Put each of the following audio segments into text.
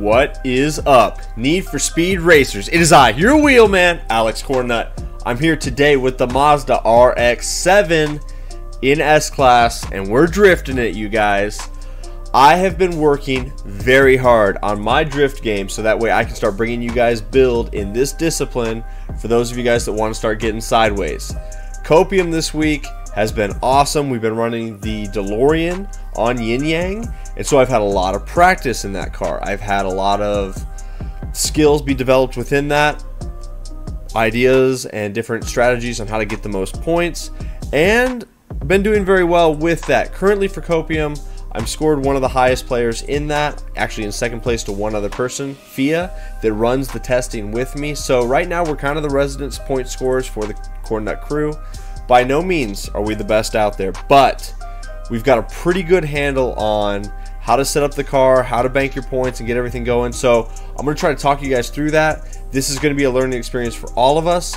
What is up, Need for Speed Racers? It is I, your wheelman, Alex Cornut. I'm here today with the Mazda RX-7 in S-Class, and we're drifting it, you guys. I have been working very hard on my drift game so that way I can start bringing you guys build in this discipline for those of you guys that want to start getting sideways. Copium this week has been awesome. We've been running the DeLorean on Yin Yang, and so I've had a lot of practice in that car. I've had a lot of skills be developed within that, ideas and different strategies on how to get the most points, and been doing very well with that. Currently for Copium, I'm scored one of the highest players in that, actually in second place to one other person, Fia, that runs the testing with me. So right now we're kind of the residence point scorers for the Cornut crew. By no means are we the best out there, but we've got a pretty good handle on how to set up the car, how to bank your points, and get everything going. So I'm going to try to talk you guys through that. This is going to be a learning experience for all of us.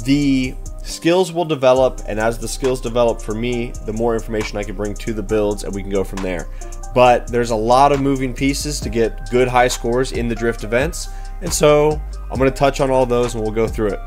The skills will develop, and as the skills develop for me, the more information I can bring to the builds, and we can go from there. But there's a lot of moving pieces to get good high scores in the drift events, and so I'm going to touch on all those and we'll go through it.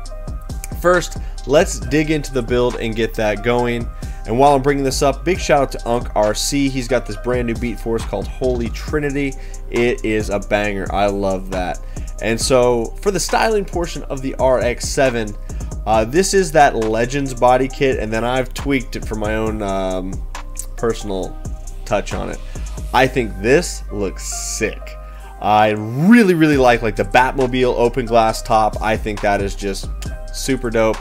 First, let's dig into the build and get that going. And while I'm bringing this up, big shout out to Unk RC. He's got this brand new beat for us called Holy Trinity. It is a banger. I love that. And so for the styling portion of the RX-7, this is that Legends body kit, and then I've tweaked it for my own personal touch on it. I think this looks sick. I really like the Batmobile open glass top. I think that is just super dope.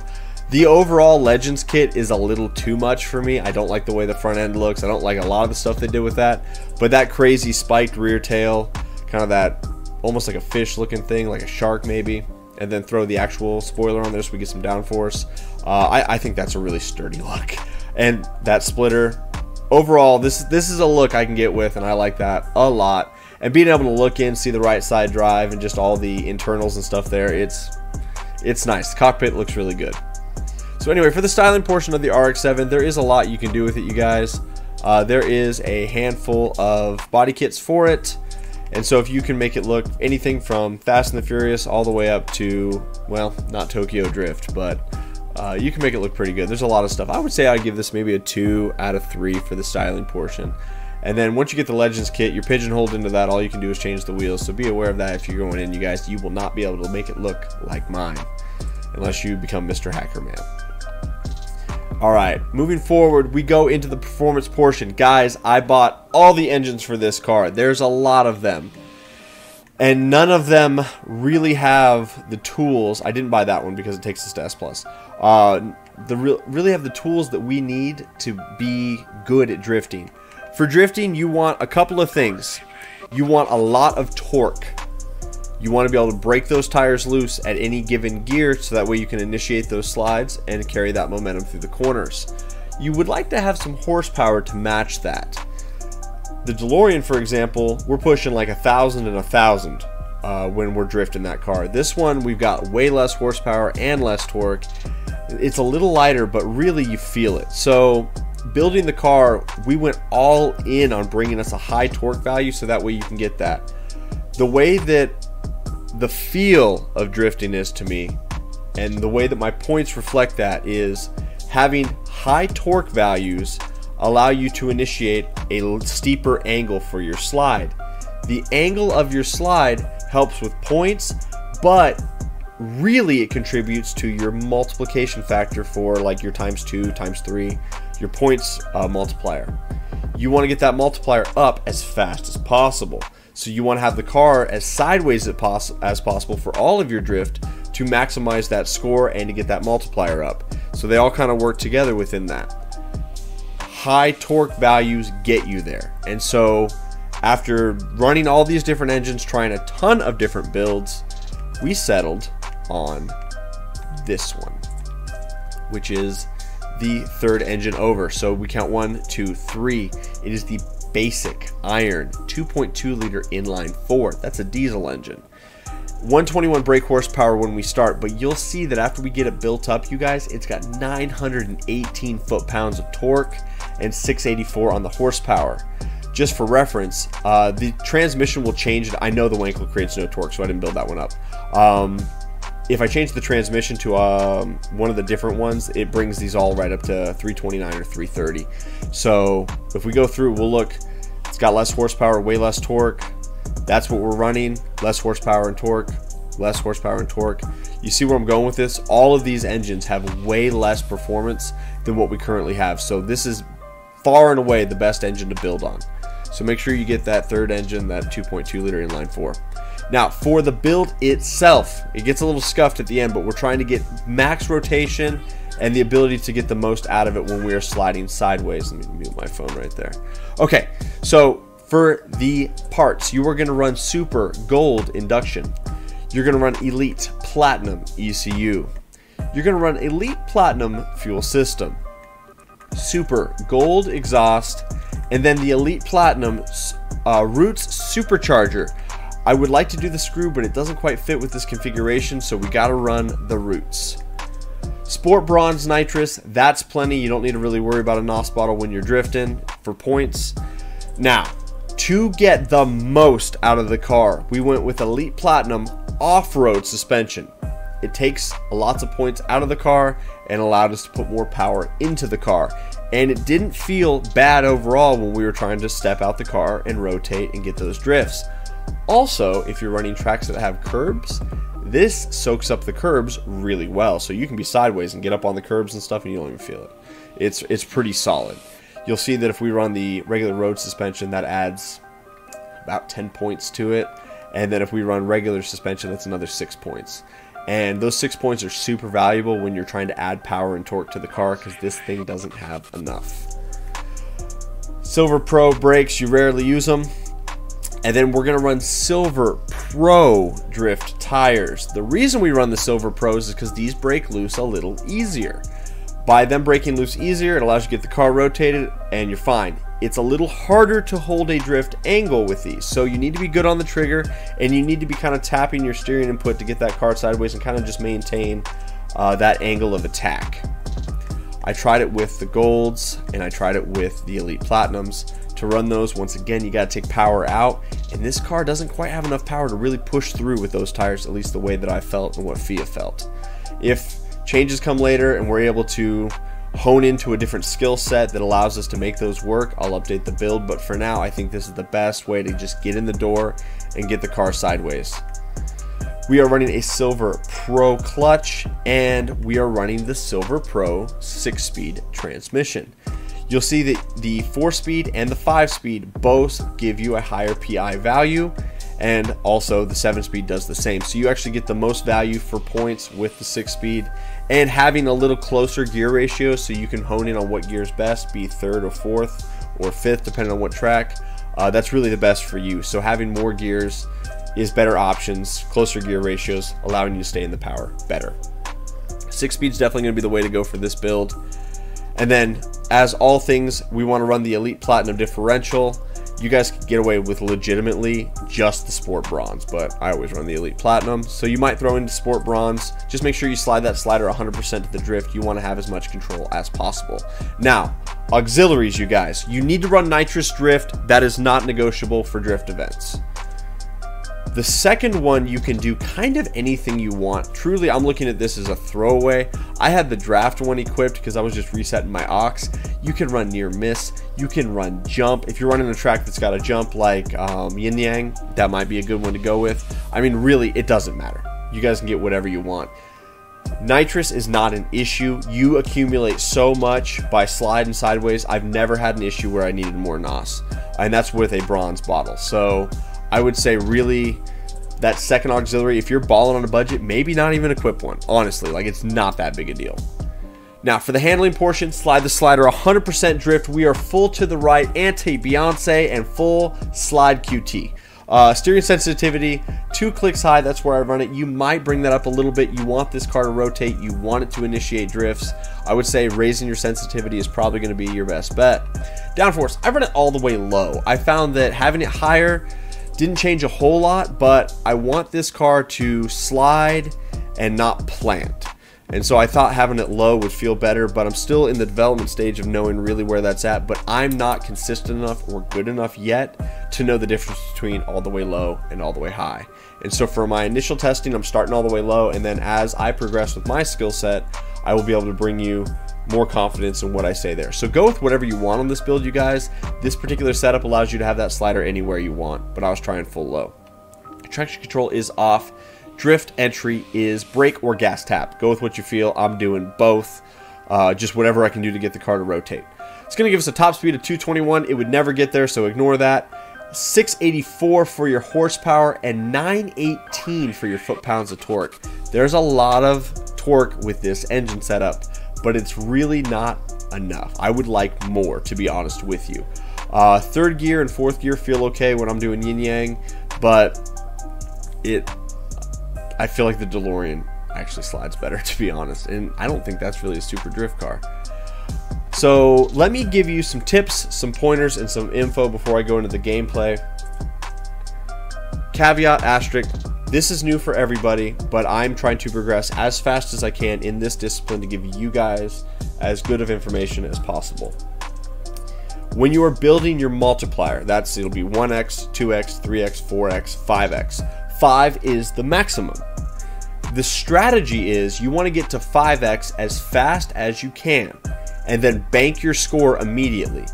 The overall Legends kit is a little too much for me. I don't like the way the front end looks. I don't like a lot of the stuff they did with that. But that crazy spiked rear tail, kind of that almost like a fish looking thing, like a shark maybe, and then throw the actual spoiler on there so we get some downforce. I think that's a really sturdy look. And that splitter, overall, this is a look I can get with, and I like that a lot. And being able to look in, see the right side drive, and just all the internals and stuff there, it's nice. The cockpit looks really good. So anyway, for the styling portion of the RX-7, there is a lot you can do with it, you guys. There is a handful of body kits for it. And so if you can make it look anything from Fast and the Furious all the way up to, well, not Tokyo Drift, but you can make it look pretty good. There's a lot of stuff. I would say I'd give this maybe a 2 out of 3 for the styling portion. And then once you get the Legends kit, you're pigeonholed into that. All you can do is change the wheels. So be aware of that if you're going in, you guys. You will not be able to make it look like mine unless you become Mr. Hacker Man. Alright, moving forward, we go into the performance portion. Guys, I bought all the engines for this car. There's a lot of them. And none of them really have the tools. I didn't buy that one because it takes us to S+. Really have the tools that we need to be good at drifting. For drifting, you want a couple of things. You want a lot of torque. You want to be able to break those tires loose at any given gear so that way you can initiate those slides and carry that momentum through the corners. You would like to have some horsepower to match that. The DeLorean, for example, we're pushing like 1,000 and 1,000 when we're drifting that car. This one, we've got way less horsepower and less torque. It's a little lighter, but really you feel it. So building the car, we went all in on bringing us a high torque value so that way you can get that. The way that the feel of drifting is to me, and the way that my points reflect that, is having high torque values allow you to initiate a steeper angle for your slide. The angle of your slide helps with points, but really it contributes to your multiplication factor for like your ×2, ×3, your points multiplier. You want to get that multiplier up as fast as possible. So you want to have the car as sideways as possible for all of your drift to maximize that score and to get that multiplier up. So they all kind of work together within that. high torque values get you there. And so after running all these different engines, trying a ton of different builds, we settled on this one, which is the third engine over. So we count 1, 2, 3. It is the basic iron 2.2 liter inline 4. That's a diesel engine. 121 brake horsepower when we start, but you'll see that after we get it built up, you guys, it's got 918 foot-pounds of torque and 684 on the horsepower. Just for reference, the transmission will change. I know the Wankel creates no torque, so I didn't build that one up. If I change the transmission to one of the different ones, it brings these all right up to 329 or 330. So if we go through, we'll look, it's got less horsepower, way less torque. That's what we're running. Less horsepower and torque, less horsepower and torque. You see where I'm going with this? All of these engines have way less performance than what we currently have. So this is far and away the best engine to build on. So make sure you get that third engine, that 2.2 liter inline 4. Now for the build itself, it gets a little scuffed at the end, but we're trying to get max rotation and the ability to get the most out of it when we are sliding sideways. Let me mute my phone right there. Okay, so for the parts, you are going to run Super Gold induction. You're going to run Elite Platinum ECU. You're going to run Elite Platinum fuel system, Super Gold exhaust, and then the Elite Platinum Roots supercharger. I would like to do the screw, but it doesn't quite fit with this configuration, so we got to run the Roots. Sport Bronze Nitrous, that's plenty. You don't need to really worry about a NOS bottle when you're drifting for points. Now, to get the most out of the car, we went with Elite Platinum off-road suspension. It takes lots of points out of the car and allowed us to put more power into the car. And it didn't feel bad overall when we were trying to step out the car and rotate and get those drifts. Also, if you're running tracks that have curbs, this soaks up the curbs really well. So you can be sideways and get up on the curbs and stuff and you don't even feel it. It's pretty solid. You'll see that if we run the regular road suspension, that adds about 10 points to it. And then if we run regular suspension, that's another 6 points. And those 6 points are super valuable when you're trying to add power and torque to the car, because this thing doesn't have enough. Silver Pro brakes, you rarely use them. And then we're going to run Silver Pro drift tires. The reason we run the Silver Pros is because these break loose a little easier. By them breaking loose easier, it allows you to get the car rotated and you're fine. It's a little harder to hold a drift angle with these, so you need to be good on the trigger and you need to be kind of tapping your steering input to get that car sideways and kind of just maintain that angle of attack. I tried it with the Golds and I tried it with the Elite Platinums. To run those, once again, you got to take power out, and this car doesn't quite have enough power to really push through with those tires, at least the way that I felt and what FIA felt. If changes come later and we're able to hone into a different skill set that allows us to make those work, I'll update the build, but for now I think this is the best way to just get in the door and get the car sideways. We are running a Silver Pro clutch and we are running the Silver Pro 6-speed transmission. You'll see that the 4-speed and the 5-speed both give you a higher PI value, and also the 7-speed does the same. So you actually get the most value for points with the 6-speed, and having a little closer gear ratio so you can hone in on what gear is best, be 3rd or 4th or 5th depending on what track. That's really the best for you. So having more gears is better options, closer gear ratios, allowing you to stay in the power better. 6-speed is definitely going to be the way to go for this build. And then, as all things, we want to run the Elite Platinum differential. You guys can get away with legitimately just the Sport Bronze, but I always run the Elite Platinum. So you might throw into Sport Bronze. Just make sure you slide that slider 100% to the drift. You want to have as much control as possible. Now, auxiliaries, you guys. You need to run Nitrous Drift. That is not negotiable for drift events. The second one, you can do kind of anything you want. Truly, I'm looking at this as a throwaway. I had the draft one equipped because I was just resetting my aux. You can run near miss. You can run jump. If you're running a track that's got a jump like Yin Yang, that might be a good one to go with. I mean, really, it doesn't matter. You guys can get whatever you want. Nitrous is not an issue. You accumulate so much by sliding sideways. I've never had an issue where I needed more NOS, and that's with a bronze bottle. So I would say really that second auxiliary, if you're balling on a budget, maybe not even equip one. Honestly, like, it's not that big a deal. Now for the handling portion, slide the slider 100% drift. We are full to the right, anti-Beyonce, and full slide QT. Steering sensitivity, 2 clicks high, that's where I run it. You might bring that up a little bit. You want this car to rotate. You want it to initiate drifts. I would say raising your sensitivity is probably going to be your best bet. Downforce, I run it all the way low. I found that having it higher didn't change a whole lot, but I want this car to slide and not plant. And so I thought having it low would feel better, but I'm still in the development stage of knowing really where that's at. But I'm not consistent enough or good enough yet to know the difference between all the way low and all the way high. And so for my initial testing, I'm starting all the way low. And then as I progress with my skill set, I will be able to bring you more confidence in what I say there. So go with whatever you want on this build, you guys. This particular setup allows you to have that slider anywhere you want, but I was trying full low. Traction control is off. Drift entry is brake or gas tap. Go with what you feel. I'm doing both. Just whatever I can do to get the car to rotate. It's going to give us a top speed of 221. It would never get there, so ignore that. 684 for your horsepower and 918 for your foot-pounds of torque. There's a lot of torque with this engine setup, but it's really not enough. I would like more, to be honest with you. Third gear and fourth gear feel okay when I'm doing yin-yang, but I feel like the DeLorean actually slides better, to be honest, and I don't think that's really a super drift car. So let me give you some tips, some pointers, and some info before I go into the gameplay. Caveat, asterisk, this is new for everybody, but I'm trying to progress as fast as I can in this discipline to give you guys as good of information as possible. When you are building your multiplier, it'll be 1x, 2x, 3x, 4x, 5x. 5 is the maximum. The strategy is you want to get to 5x as fast as you can and then bank your score immediately.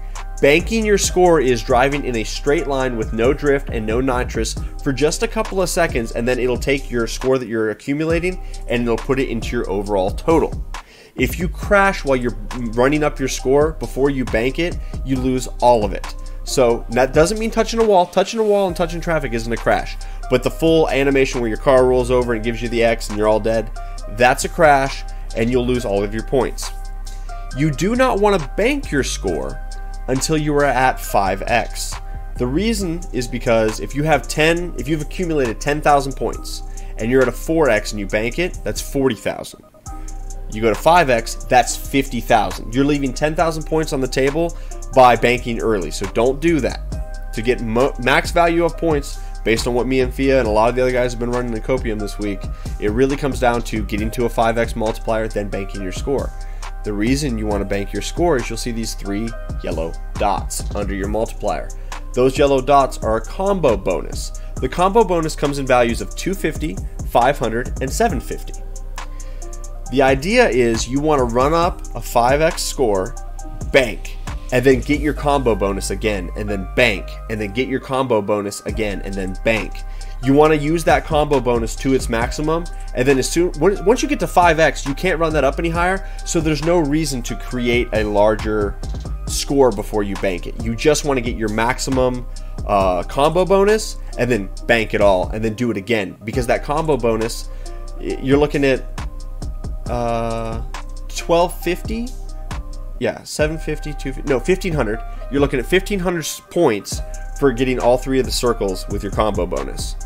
Banking your score is driving in a straight line with no drift and no nitrous for just a couple of seconds, and then it'll take your score that you're accumulating and it'll put it into your overall total. If you crash while you're running up your score before you bank it, you lose all of it. So that doesn't mean touching a wall. Touching a wall and touching traffic isn't a crash. But the full animation where your car rolls over and gives you the X and you're all dead, that's a crash and you'll lose all of your points. You do not want to bank your score until you are at 5x. The reason is because if you've accumulated 10,000 points and you're at a 4x and you bank it, that's 40,000. You go to 5x, that's 50,000. You're leaving 10,000 points on the table by banking early, so don't do that. To get max value of points, based on what me and Fia and a lot of the other guys have been running in Copium this week, it really comes down to getting to a 5x multiplier, then banking your score. The reason you want to bank your score is you'll see these 3 yellow dots under your multiplier. Those yellow dots are a combo bonus. The combo bonus comes in values of 250, 500, and 750. The idea is you want to run up a 5x score, bank, and then get your combo bonus again, and then bank, and then get your combo bonus again, and then bank. You want to use that combo bonus to its maximum, and then once you get to 5x, you can't run that up any higher, so there's no reason to create a larger score before you bank it. You just want to get your maximum combo bonus, and then bank it all, and then do it again, because that combo bonus, you're looking at 1250, yeah, 750, 250, no, 1500. You're looking at 1500 points for getting all 3 of the circles with your combo bonus.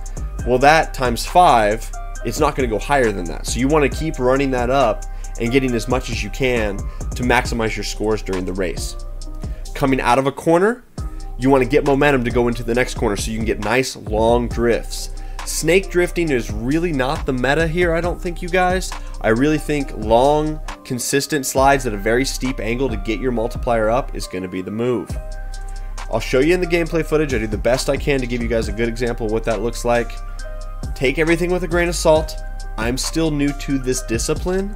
Well, that times 5, it's not going to go higher than that. So you want to keep running that up and getting as much as you can to maximize your scores during the race. Coming out of a corner, you want to get momentum to go into the next corner so you can get nice long drifts. Snake drifting is really not the meta here, I don't think, you guys. I really think long, consistent slides at a very steep angle to get your multiplier up is going to be the move. I'll show you in the gameplay footage. I do the best I can to give you guys a good example of what that looks like. Take everything with a grain of salt. I'm still new to this discipline,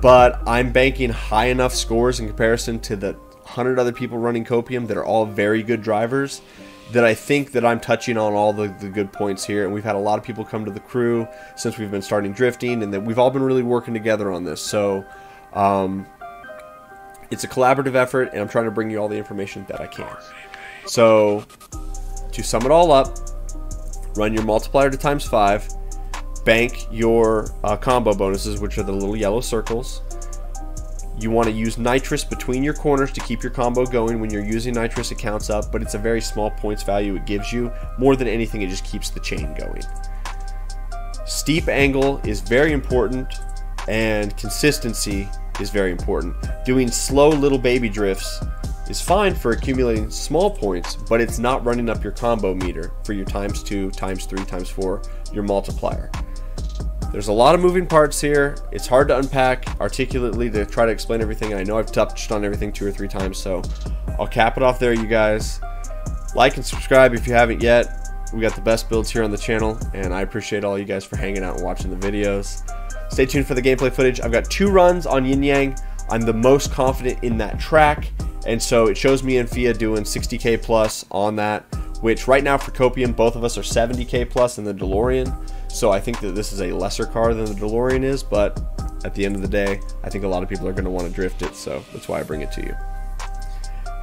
but I'm banking high enough scores in comparison to the 100 other people running Copium that are all very good drivers that I think that I'm touching on all the good points here. And we've had a lot of people come to the crew since we've been starting drifting, and that we've all been really working together on this. So it's a collaborative effort, and I'm trying to bring you all the information that I can. So to sum it all up, run your multiplier to times 5, bank your combo bonuses, which are the little yellow circles. You want to use nitrous between your corners to keep your combo going. When you're using nitrous, it counts up, but it's a very small points value it gives you. More than anything, it just keeps the chain going. Steep angle is very important, and consistency is very important. Doing slow little baby drifts is fine for accumulating small points, but it's not running up your combo meter for your ×2, ×3, ×4, your multiplier. There's a lot of moving parts here. It's hard to unpack articulately to try to explain everything. I know I've touched on everything 2 or 3 times, so I'll cap it off there, you guys. Like and subscribe if you haven't yet. We got the best builds here on the channel, and I appreciate all you guys for hanging out and watching the videos. Stay tuned for the gameplay footage. I've got 2 runs on Yin Yang. I'm the most confident in that track, and so it shows me and Fia doing 60k plus on that, which right now for Copium, both of us are 70k plus in the DeLorean. So I think that this is a lesser car than the DeLorean is, but at the end of the day, I think a lot of people are going to want to drift it, so that's why I bring it to you.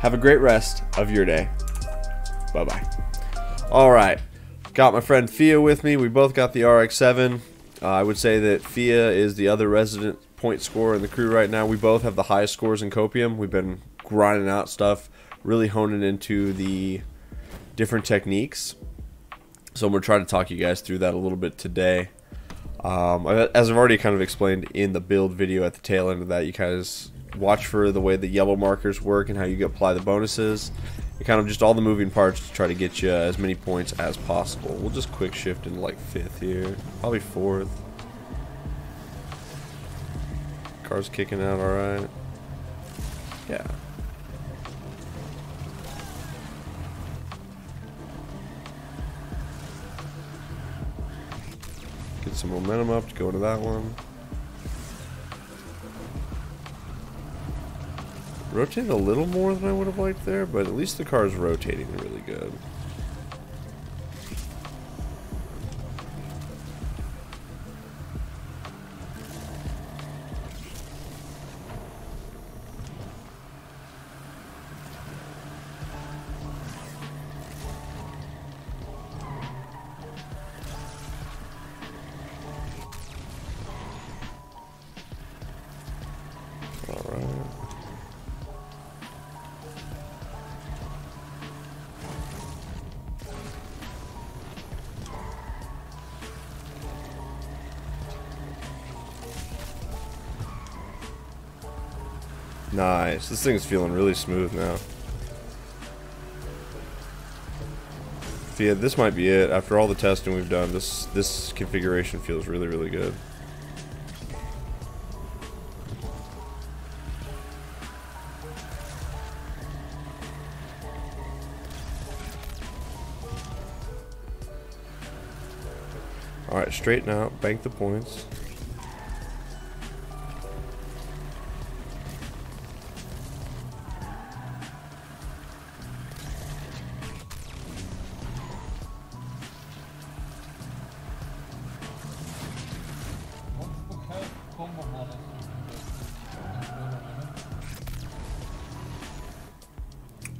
Have a great rest of your day. Bye-bye. All right, got my friend Fia with me. We both got the RX-7. I would say that Fia is the other resident point scorer in the crew right now. We both have the highest scores in Copium. We've been grinding out stuff, really honing into the different techniques. So I'm going to try to talk you guys through that a little bit today. As I've already kind of explained in the build video at the tail end of that, you guys watch for the way the yellow markers work and how you apply the bonuses. And kind of just all the moving parts to try to get you as many points as possible. We'll just quick shift into like 5th here. Probably 4th. Car's kicking out alright. Yeah. Get some momentum up to go to that one. Rotate a little more than I would have liked there, but at least the car is rotating really good. Nice. This thing's feeling really smooth now. Yeah, this might be it. After all the testing we've done, this configuration feels really, really good. Alright, straighten out, bank the points.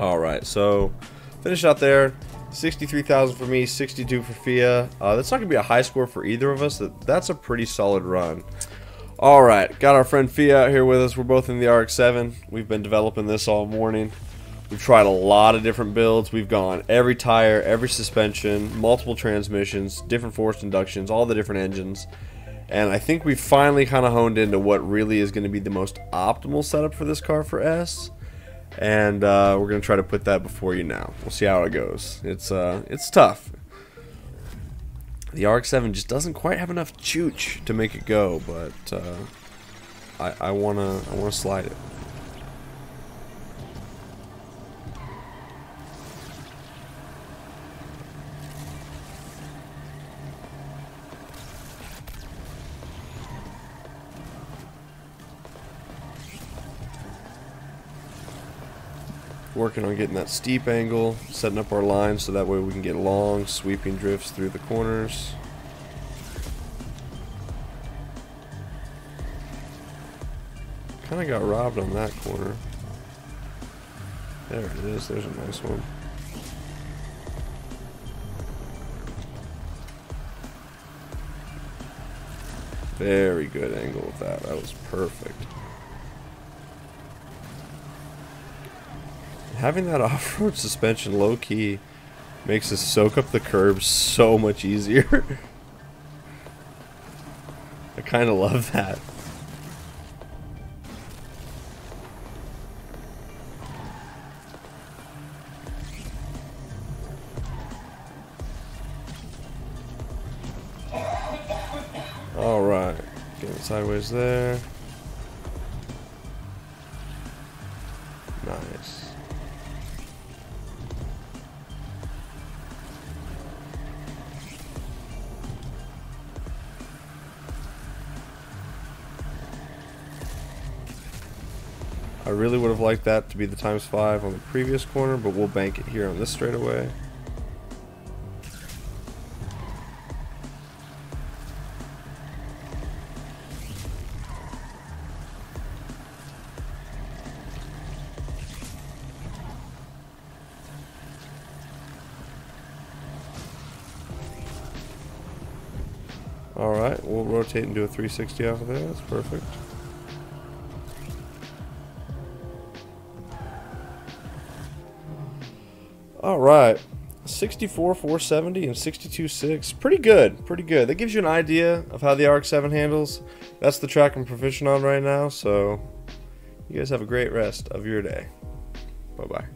Alright, so finish out there. 63,000 for me, 62 for Fia. That's not going to be a high score for either of us. That's a pretty solid run. Alright, got our friend Fia out here with us. We're both in the RX-7. We've been developing this all morning. We've tried a lot of different builds. We've gone every tire, every suspension, multiple transmissions, different forced inductions, all the different engines. And I think we've finally kind of honed into what really is going to be the most optimal setup for this car for S. And we're going to try to put that before you now. We'll see how it goes. It's tough. The RX-7 just doesn't quite have enough chooch to make it go, but I wanna slide it. Working on getting that steep angle, setting up our lines so that way we can get long sweeping drifts through the corners. Kind of got robbed on that corner. There it is, there's a nice one. Very good angle with that, that was perfect. Having that off-road suspension low-key makes us soak up the curbs so much easier. I kind of love that. Alright, getting sideways there. Nice. I really would have liked that to be the ×5 on the previous corner, but we'll bank it here on this straightaway. Alright, we'll rotate and do a 360 off of there. That's perfect. Alright, 64,470 and 62.6. Pretty good, pretty good. That gives you an idea of how the RX-7 handles. That's the track I'm proficient on right now, so you guys have a great rest of your day. Bye-bye.